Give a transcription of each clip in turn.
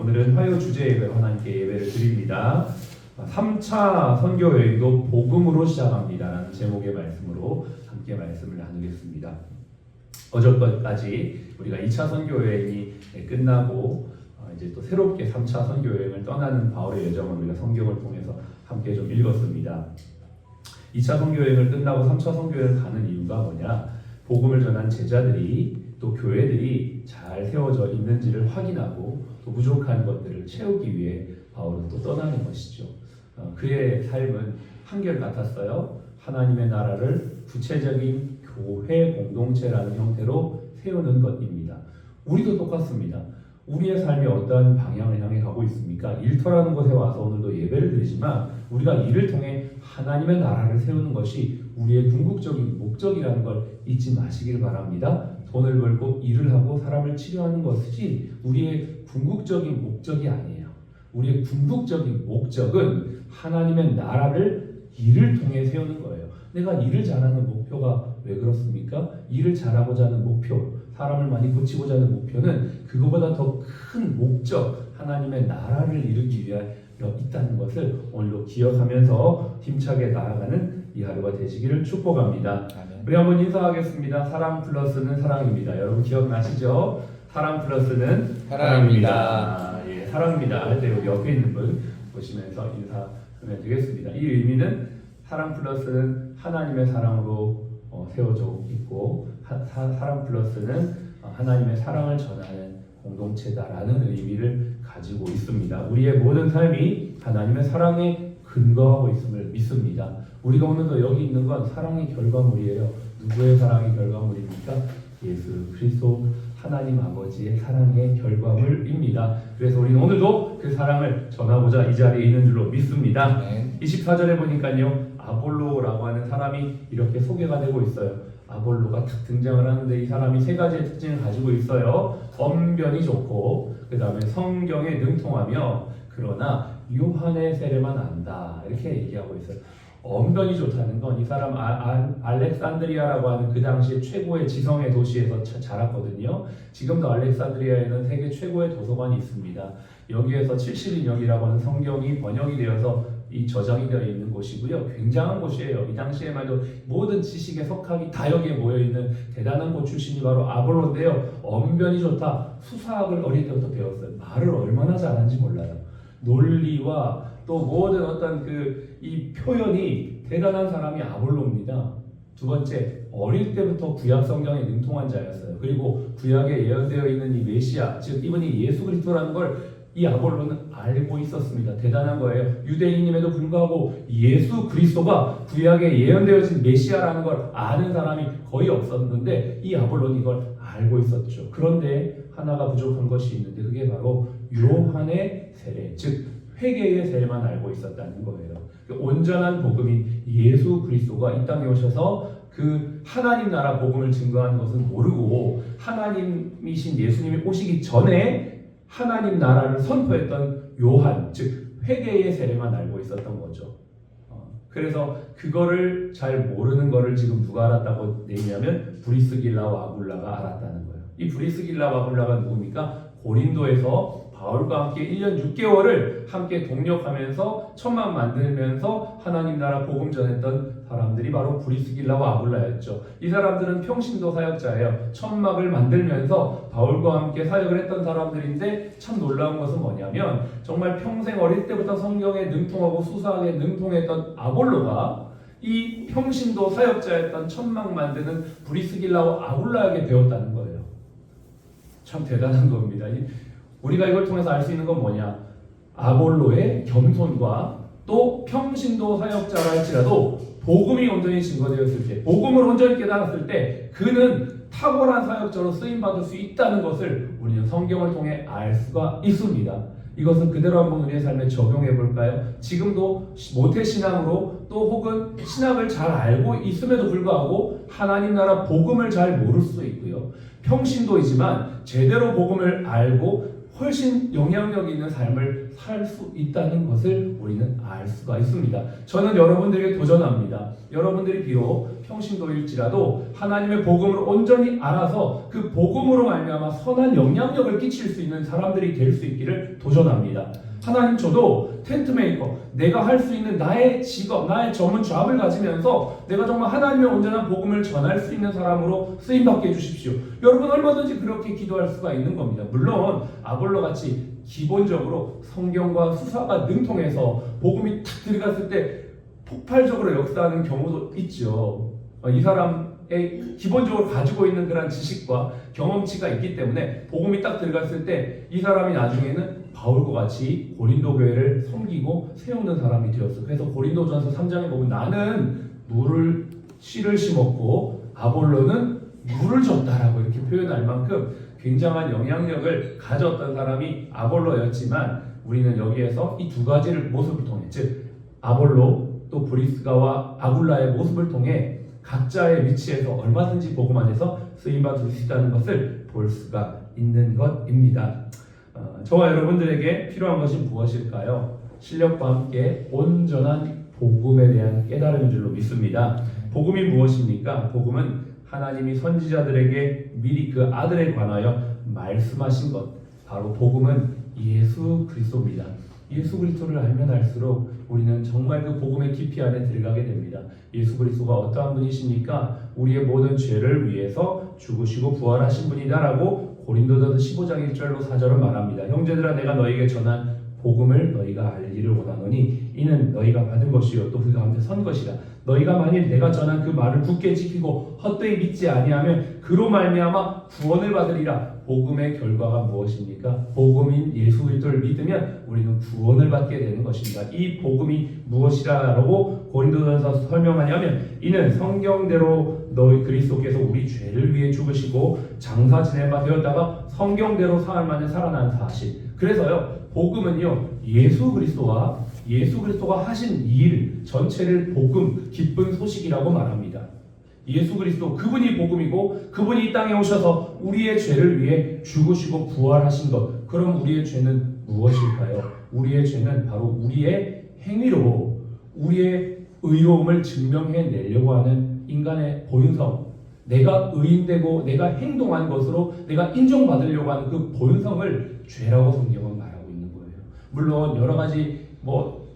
오늘은 화요 주제 예배로 하나님께 예배를 드립니다. 3차 선교 여행도 복음으로 시작합니다라는 제목의 말씀으로 함께 말씀을 나누겠습니다. 어저께까지 우리가 2차 선교 여행이 끝나고 이제 또 새롭게 3차 선교 여행을 떠나는 바울의 여정을 우리가 성경을 통해서 함께 좀 읽었습니다. 2차 선교 여행을 끝나고 3차 선교 여행을 가는 이유가 뭐냐? 복음을 전한 제자들이 또 교회들이 잘 세워져 있는지를 확인하고 또 부족한 것들을 채우기 위해 바울은 또 떠나는 것이죠. 그의 삶은 한결같았어요. 하나님의 나라를 구체적인 교회 공동체라는 형태로 세우는 것입니다. 우리도 똑같습니다. 우리의 삶이 어떠한 방향을 향해 가고 있습니까? 일터라는 곳에 와서 오늘도 예배를 드리지만 우리가 이를 통해 하나님의 나라를 세우는 것이 우리의 궁극적인 목적이라는 걸 잊지 마시길 바랍니다. 돈을 벌고 일을 하고 사람을 치료하는 것이 우리의 궁극적인 목적이 아니에요. 우리의 궁극적인 목적은 하나님의 나라를 일을 통해 세우는 거예요. 내가 일을 잘하는 목표가 왜 그렇습니까? 일을 잘하고자 하는 목표, 사람을 많이 고치고자 하는 목표는 그거보다 더 큰 목적, 하나님의 나라를 이루기 위하여 있다는 것을 오늘도 기억하면서 힘차게 나아가는 이 하루가 되시기를 축복합니다. 아멘. 우리 한번 인사하겠습니다. 사랑 플러스는 사랑입니다. 여러분 기억나시죠? 사랑 플러스는 사랑입니다. 예, 사랑입니다. 할 때 여기 옆에 있는 분 보시면서 인사하면 되겠습니다. 이 의미는 사랑 플러스는 하나님의 사랑으로 세워져 있고 사랑 플러스는 하나님의 사랑을 전하는 공동체다라는 의미를 가지고 있습니다. 우리의 모든 삶이 하나님의 사랑에 근거하고 있음을 믿습니다. 우리가 오늘도 여기 있는 건 사랑의 결과물이에요. 누구의 사랑의 결과물입니까? 예수 그리스도 하나님 아버지의 사랑의 결과물입니다. 그래서 우리는 오늘도 그 사랑을 전하고자 이 자리에 있는 줄로 믿습니다. 24절에 보니까요, 아볼로라고 하는 사람이 이렇게 소개가 되고 있어요. 아볼로가 탁 등장을 하는데 이 사람이 세 가지의 특징을 가지고 있어요. 언변이 좋고, 그 다음에 성경에 능통하며, 그러나 요한의 세례만 안다, 이렇게 얘기하고 있어요. 언변이 좋다는 건 이 사람 알렉산드리아라고 하는 그 당시 최고의 지성의 도시에서 자랐거든요. 지금도 알렉산드리아에는 세계 최고의 도서관이 있습니다. 여기에서 70인역이라고 하는 성경이 번역이 되어서 이 저장이 되어 있는 곳이고요. 굉장한 곳이에요. 이 당시에만 해도 모든 지식의 석학이 다 여기에 모여있는 대단한 곳 출신이 바로 아볼로인데요. 언변이 좋다. 수사학을 어릴 때부터 배웠어요. 말을 얼마나 잘하는지 몰라요. 논리와 또 모든 어떤 이 표현이 대단한 사람이 아볼로입니다. 두 번째, 어릴 때부터 구약 성경에 능통한 자였어요. 그리고 구약에 예언되어 있는 이 메시아, 즉 이분이 예수 그리스도라는 걸 이 아볼로는 알고 있었습니다. 대단한 거예요. 유대인임에도 불구하고 예수 그리스도가 구약에 예언되어진 메시아라는 걸 아는 사람이 거의 없었는데 이 아볼로는 이걸 알고 있었죠. 그런데 하나가 부족한 것이 있는데 그게 바로 요한의 세례, 즉 회개의 세례만 알고 있었다는 거예요. 온전한 복음인 예수 그리스도가 이 땅에 오셔서 그 하나님 나라 복음을 증거하는 것은 모르고 하나님이신 예수님이 오시기 전에 하나님 나라를 선포했던 요한, 즉 회개의 세례만 알고 있었던 거죠. 그래서 그거를 잘 모르는 거를 지금 누가 알았다고 내냐면 브리스길라와 아굴라가 알았다는 거예요. 이 브리스길라와 아굴라가 누굽니까? 고린도에서 바울과 함께 1년 6개월을 함께 동력하면서 천막 만들면서 하나님 나라 복음 전했던 사람들이 바로 브리스길라와 아굴라였죠. 이 사람들은 평신도 사역자예요. 천막을 만들면서 바울과 함께 사역을 했던 사람들인데 참 놀라운 것은 뭐냐면 정말 평생 어릴 때부터 성경에 능통하고 수사학에 능통했던 아볼로가 이 평신도 사역자였던 천막 만드는 브리스길라와 아굴라에게 배웠다는 거예요. 참 대단한 겁니다. 우리가 이걸 통해서 알 수 있는 건 뭐냐? 아볼로의 겸손과 또 평신도 사역자라 할지라도 복음이 온전히 증거되었을 때, 복음을 온전히 깨달았을 때 그는 탁월한 사역자로 쓰임받을 수 있다는 것을 우리는 성경을 통해 알 수가 있습니다. 이것은 그대로 한번 우리의 삶에 적용해 볼까요? 지금도 모태신앙으로 또 혹은 신학을 잘 알고 있음에도 불구하고 하나님 나라 복음을 잘 모를 수도 있고요. 평신도이지만 제대로 복음을 알고 훨씬 영향력 있는 삶을 살 수 있다는 것을 우리는 알 수가 있습니다. 저는 여러분들에게 도전합니다. 여러분들이 비록 평신도일지라도 하나님의 복음을 온전히 알아서 그 복음으로 말미암아 선한 영향력을 끼칠 수 있는 사람들이 될 수 있기를 도전합니다. 하나님, 저도 텐트 메이커, 내가 할 수 있는 나의 직업, 나의 전문 잡을 가지면서 내가 정말 하나님의 온전한 복음을 전할 수 있는 사람으로 쓰임받게 해주십시오. 여러분 얼마든지 그렇게 기도할 수가 있는 겁니다. 물론 아볼로 같이 기본적으로 성경과 수사가 능통해서 복음이 탁 들어갔을 때 폭발적으로 역사하는 경우도 있죠. 이 사람의 기본적으로 가지고 있는 그런 지식과 경험치가 있기 때문에 복음이 딱 들어갔을 때 이 사람이 나중에는 바울과 같이 고린도 교회를 섬기고 세우는 사람이 되었어. 그래서 고린도전서 3장에 보면 나는 씨를 심었고 아볼로는 물을 줬다라고 이렇게 표현할 만큼 굉장한 영향력을 가졌던 사람이 아볼로였지만, 우리는 여기에서 이 두 가지를 모습을 통해, 즉 아볼로 또 브리스가와 아굴라의 모습을 통해 각자의 위치에서 얼마든지 복음 안에서 쓰임받을 수 있다는 것을 볼 수가 있는 것입니다. 저와 여러분들에게 필요한 것이 무엇일까요? 실력과 함께 온전한 복음에 대한 깨달음인 줄로 믿습니다. 복음이 무엇입니까? 복음은 하나님이 선지자들에게 미리 그 아들에 관하여 말씀하신 것, 바로 복음은 예수 그리스도입니다. 예수 그리스도를 알면 알수록 우리는 정말 그 복음의 깊이 안에 들어가게 됩니다. 예수 그리스도가 어떠한 분이십니까? 우리의 모든 죄를 위해서 죽으시고 부활하신 분이다라고 고린도전서 15장 1절로 4절을 말합니다. 형제들아, 내가 너희에게 전한 복음을 너희가 알기를 원하노니 이는 너희가 받은 것이요 또 그 가운데 선 것이라. 너희가 만일 내가 전한 그 말을 굳게 지키고 헛되이 믿지 아니하면 그로 말미암아 구원을 받으리라. 복음의 결과가 무엇입니까? 복음인 예수 그리스도를 믿으면 우리는 구원을 받게 되는 것입니다. 이 복음이 무엇이라고 고린도전서 설명하냐면, 이는 성경대로 너희 그리스도께서 우리 죄를 위해 죽으시고 장사 지낸 바 되었다가 성경대로 사흘 만에 살아난 사실. 그래서요, 복음은요, 예수 그리스도가 하신 일 전체를 복음, 기쁜 소식이라고 말합니다. 예수 그리스도, 그분이 복음이고 그분이 이 땅에 오셔서 우리의 죄를 위해 죽으시고 부활하신 것. 그럼 우리의 죄는 무엇일까요? 우리의 죄는 바로 우리의 행위로 우리의 의로움을 증명해내려고 하는 인간의 본성, 내가 의인되고 내가 행동한 것으로 내가 인정받으려고 하는 그 본성을 죄라고 성경은 말하고 있는 거예요. 물론 여러 가지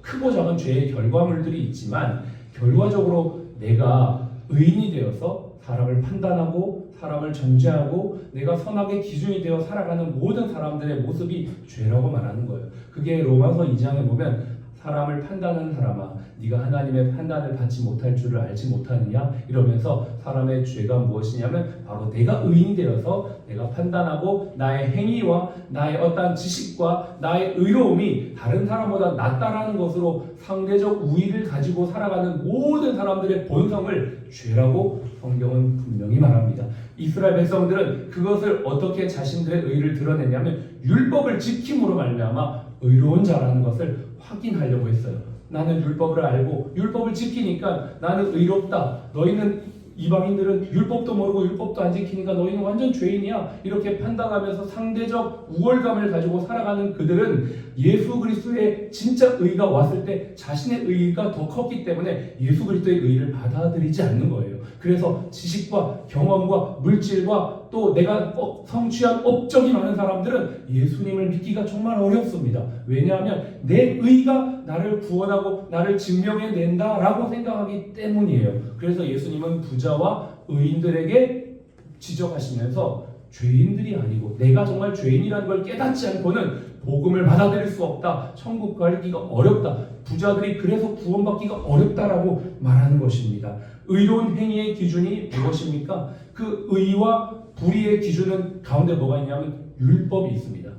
크고 작은 죄의 결과물들이 있지만, 결과적으로 내가 의인이 되어서 사람을 판단하고 사람을 정죄하고 내가 선악의 기준이 되어 살아가는 모든 사람들의 모습이 죄라고 말하는 거예요. 그게 로마서 2장에 보면, 사람을 판단하는 사람아, 네가 하나님의 판단을 받지 못할 줄을 알지 못하느냐 이러면서 사람의 죄가 무엇이냐면 바로 내가 의인이 되어서 내가 판단하고 나의 행위와 나의 어떠한 지식과 나의 의로움이 다른 사람보다 낫다라는 것으로 상대적 우위를 가지고 살아가는 모든 사람들의 본성을 죄라고 성경은 분명히 말합니다. 이스라엘 백성들은 그것을 어떻게 자신들의 의를 드러내냐면 율법을 지킴으로 말미암아 의로운 자라는 것을 확인하려고 했어요. 나는 율법을 알고 율법을 지키니까 나는 의롭다. 너희는, 이방인들은 율법도 모르고 율법도 안 지키니까 너희는 완전 죄인이야. 이렇게 판단하면서 상대적 우월감을 가지고 살아가는 그들은 예수 그리스도의 진짜 의가 왔을 때 자신의 의가 더 컸기 때문에 예수 그리스도의 의를 받아들이지 않는 거예요. 그래서 지식과 경험과 물질과 또 내가 성취한 업적이 많은 사람들은 예수님을 믿기가 정말 어렵습니다. 왜냐하면 내 의가 나를 구원하고 나를 증명해낸다라고 생각하기 때문이에요. 그래서 예수님은 부자와 의인들에게 지적하시면서 죄인들이 아니고 내가 정말 죄인이라는 걸 깨닫지 않고는 복음을 받아들일 수 없다. 천국 가기가 어렵다. 부자들이 그래서 구원받기가 어렵다라고 말하는 것입니다. 의로운 행위의 기준이 무엇입니까? 그 의와 불의의 기준은 가운데 뭐가 있냐면 율법이 있습니다.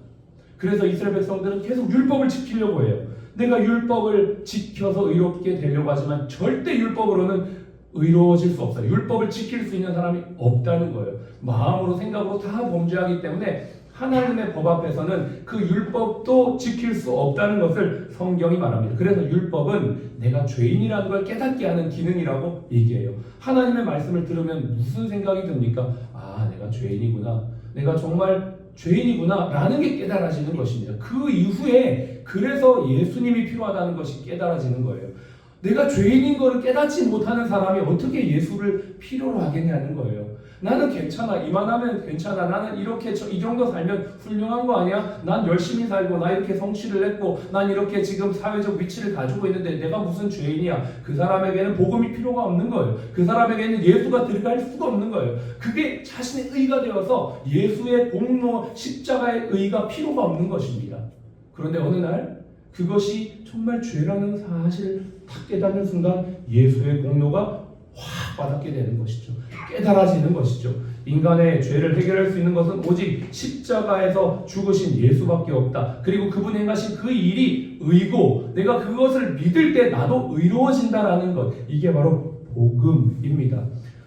그래서 이스라엘 백성들은 계속 율법을 지키려고 해요. 내가 율법을 지켜서 의롭게 되려고 하지만 절대 율법으로는 의로워질 수 없어요. 율법을 지킬 수 있는 사람이 없다는 거예요. 마음으로 생각으로 다 범죄하기 때문에 하나님의 법 앞에서는 그 율법도 지킬 수 없다는 것을 성경이 말합니다. 그래서 율법은 내가 죄인이라는 걸 깨닫게 하는 기능이라고 얘기해요. 하나님의 말씀을 들으면 무슨 생각이 듭니까? 아, 내가 죄인이구나. 내가 정말 죄인이구나 라는 게 깨달아지는 것입니다. 그 이후에 그래서 예수님이 필요하다는 것이 깨달아지는 거예요. 내가 죄인인 것을 깨닫지 못하는 사람이 어떻게 예수를 필요로 하겠냐는 거예요. 나는 괜찮아. 이만하면 괜찮아. 나는 이렇게 이 정도 살면 훌륭한 거 아니야? 난 열심히 살고 나 이렇게 성취를 했고 난 이렇게 지금 사회적 위치를 가지고 있는데 내가 무슨 죄인이야? 그 사람에게는 복음이 필요가 없는 거예요. 그 사람에게는 예수가 들어갈 수가 없는 거예요. 그게 자신의 의가 되어서 예수의 공로 십자가의 의가 필요가 없는 것입니다. 그런데 어느 날 그것이 정말 죄라는 사실을 딱 깨닫는 순간 예수의 공로가 확 와닿게 되는 것이죠. 깨달아지는 것이죠. 인간의 죄를 해결할 수 있는 것은 오직 십자가에서 죽으신 예수밖에 없다. 그리고 그분이 행하신 그 일이 의고 내가 그것을 믿을 때 나도 의로워진다라는 것. 이게 바로 복음입니다.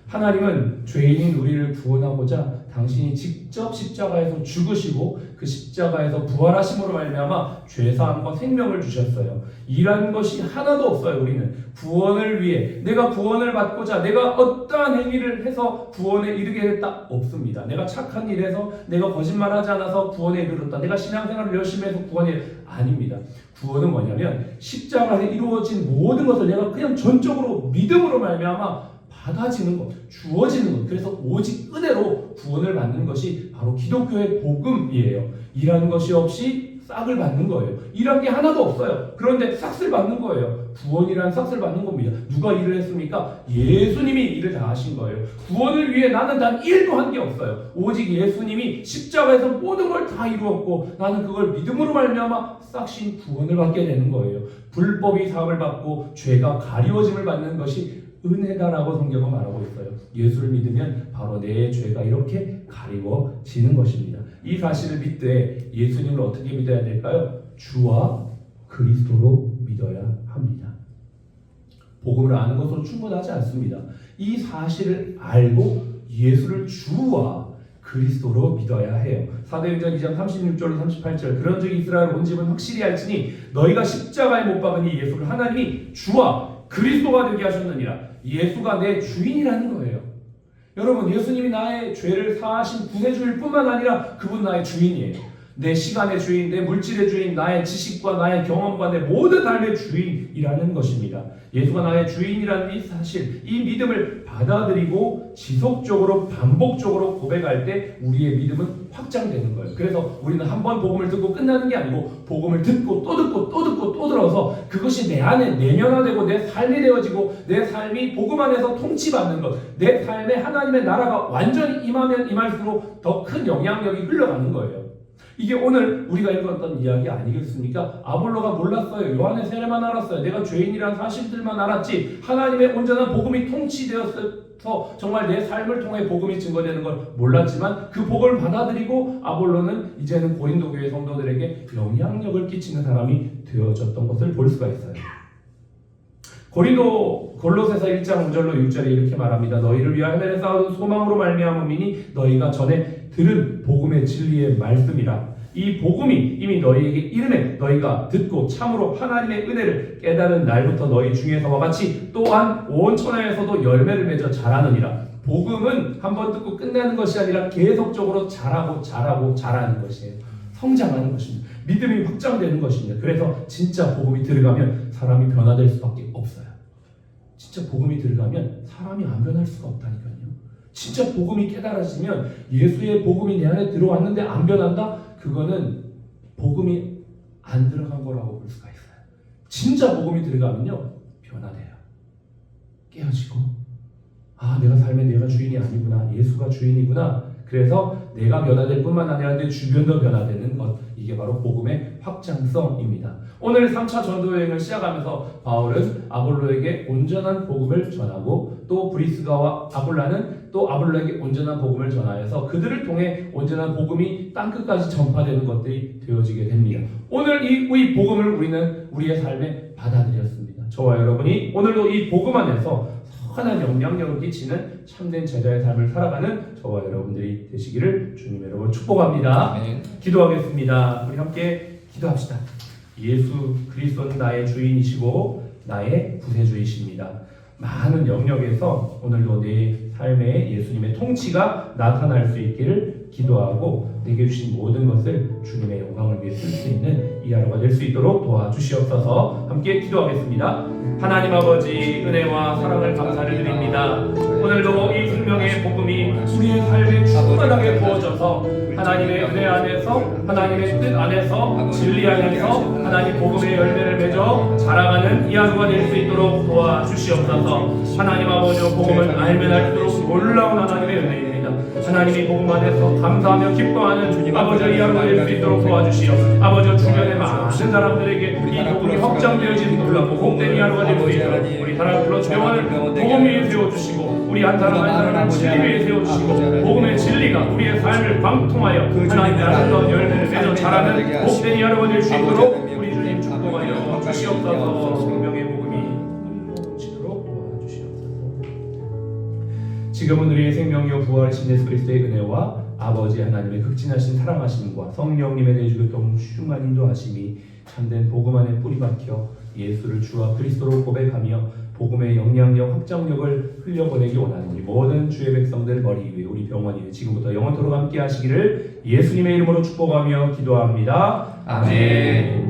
하나님은 죄인인 우리를 구원하고자 당신이 직접 십자가에서 죽으시고 그 십자가에서 부활하심으로 말미암아 죄사함과 생명을 주셨어요. 이란 것이 하나도 없어요. 우리는 구원을 위해 내가 구원을 받고자 내가 어떠한 행위를 해서 구원에 이르게 됐다 없습니다. 내가 착한 일해서 내가 거짓말하지 않아서 구원에 이르렀다. 내가 신앙생활을 열심히 해서 구원에 아닙니다. 구원은 뭐냐면 십자가에 이루어진 모든 것을 내가 그냥 전적으로 믿음으로 말미암아 받아지는 것, 주어지는 것. 그래서 오직 은혜로 구원을 받는 것이 바로 기독교의 복음이에요. 일하는 것이 없이 싹을 받는 거예요. 일한 게 하나도 없어요. 그런데 싹을 받는 거예요. 구원이란 싹을 받는 겁니다. 누가 일을 했습니까? 예수님이 일을 다 하신 거예요. 구원을 위해 나는 단 일도 한 게 없어요. 오직 예수님이 십자가에서 모든 걸 다 이루었고 나는 그걸 믿음으로 말미암아 싹신 구원을 받게 되는 거예요. 불법이 사함을 받고 죄가 가리워짐을 받는 것이 은혜다라고 성경은 말하고 있어요. 예수를 믿으면 바로 내 죄가 이렇게 가리워지는 것입니다. 이 사실을 믿되 예수님을 어떻게 믿어야 될까요? 주와 그리스도로 믿어야 합니다. 복음을 아는 것으로 충분하지 않습니다. 이 사실을 알고 예수를 주와 그리스도로 믿어야 해요. 사도행전 2장 36절로 38절 그런즉 이스라엘 온 집은 확실히 알지니 너희가 십자가에 못 박은 이 예수를 하나님이 주와 그리스도가 되게 하셨느니라. 예수가 내 주인이라는 거예요. 여러분 예수님이 나의 죄를 사하신 구세주일 뿐만 아니라 그분 나의 주인이에요. 내 시간의 주인, 내 물질의 주인, 나의 지식과 나의 경험과 내 모든 삶의 주인이라는 것입니다. 예수가 나의 주인이라는 이 사실, 이 믿음을 받아들이고 지속적으로 반복적으로 고백할 때 우리의 믿음은 확장되는 거예요. 그래서 우리는 한 번 복음을 듣고 끝나는 게 아니고 복음을 듣고 또 듣고 또 듣고 또 들어서 그것이 내 안에 내면화되고 내 삶이 되어지고 내 삶이 복음 안에서 통치받는 것, 내 삶에 하나님의 나라가 완전히 임하면 임할수록 더 큰 영향력이 흘러가는 거예요. 이게 오늘 우리가 읽었던 이야기 아니겠습니까? 아볼로가 몰랐어요. 요한의 세례만 알았어요. 내가 죄인이라는 사실들만 알았지 하나님의 온전한 복음이 통치되어서 정말 내 삶을 통해 복음이 증거되는 걸 몰랐지만 그 복음을 받아들이고 아볼로는 이제는 고린도 교회 성도들에게 영향력을 끼치는 사람이 되어졌던 것을 볼 수가 있어요. 골로새서 1장 5절로 6절에 이렇게 말합니다. 너희를 위하여 하늘에 쌓아둔 소망으로 말미암음이니 너희가 전에 들은 복음의 진리의 말씀이라. 이 복음이 이미 너희에게 이름에 너희가 듣고 참으로 하나님의 은혜를 깨달은 날부터 너희 중에서와 같이 또한 온 천하에서도 열매를 맺어 자라느니라. 복음은 한번 듣고 끝나는 것이 아니라 계속적으로 자라는 것이에요. 성장하는 것입니다. 믿음이 확장되는 것입니다. 그래서 진짜 복음이 들어가면 사람이 변화될 수밖에 없어요. 진짜 복음이 들어가면 사람이 안 변할 수가 없다니까요. 진짜 복음이 깨달아지면 예수의 복음이 내 안에 들어왔는데 안 변한다? 그거는 복음이 안 들어간 거라고 볼 수가 있어요. 진짜 복음이 들어가면요 변화돼요. 깨어지고 내가 삶에 내가 주인이 아니구나. 예수가 주인이구나. 그래서 내가 변화될 뿐만 아니라 내 주변도 변화되는 것. 이게 바로 복음의 확장성입니다. 오늘 3차 전도여행을 시작하면서 바울은 아볼로에게 온전한 복음을 전하고 또 브리스가와 아굴라는 또 아볼로에게 온전한 복음을 전하여서 그들을 통해 온전한 복음이 땅끝까지 전파되는 것들이 되어지게 됩니다. 오늘 이 복음을 우리는 우리의 삶에 받아들였습니다. 저와 여러분이 오늘도 이 복음 안에서 선한 영향력을 끼치는 참된 제자의 삶을 살아가는 저와 여러분들이 되시기를 주님 여러분 축복합니다. 네. 기도하겠습니다. 우리 함께 기도합시다. 예수 그리스도는 나의 주인이시고 나의 구세주이십니다. 많은 영역에서 오늘도 내 삶에 예수님의 통치가 나타날 수 있기를 기도하고 내게 주신 모든 것을 주님의 영광을 위해 쓸 수 있는 이 하루가 될 수 있도록 도와주시옵소서. 함께 기도하겠습니다. 하나님 아버지, 은혜와 사랑을 감사를 드립니다. 오늘도 이 생명의 복음이 우리의 삶에 충만하게 부어져서 하나님의 은혜 안에서, 하나님의 뜻 안에서, 진리 안에서 하나님 복음의 열매를 맺어 자라가는 이 하루가 될 수 있도록 도와주시옵소서. 하나님 아버지, 복음을 알면 알수록 놀라운 하나님의 은혜입니다. 하나님이 복음 안에서 감사하며 기뻐하는 아버지 이 하루가 될 수 있도록 도와주시오. 아버지, 주변의 많은 사람들에게 이 복음이 확장되어지는 놀랍고 복된 이 하루가 될 수 있도록 우리 사랑 플러스 병원을 복음 위에 세워주시고 우리 한 사람 한 사람을 진리 위에 세워주시고 복음의 진리가 우리의 삶을 방통하여 하나님의 아름다운 열매를 맺어 자라는 복된 이 하루가 될 수 있도록 우리 주님 축복하여 주시옵소서. 생명의 복음이 넘치도록 도와주시옵소서. 지금은 우리의 생명이요 부활하신 예수 그리스도의 은혜와 아버지 하나님의 극진하신 사랑하심과 성령님의 내주교통 흉한 인도하심이 참된 복음 안에 뿌리박혀 예수를 주와 그리스도로 고백하며 복음의 영향력, 확장력을 흘려보내기 원하는 우리 모든 주의 백성들 머리 위에 우리 병원 위에 지금부터 영원토록 함께 하시기를 예수님의 이름으로 축복하며 기도합니다. 아멘.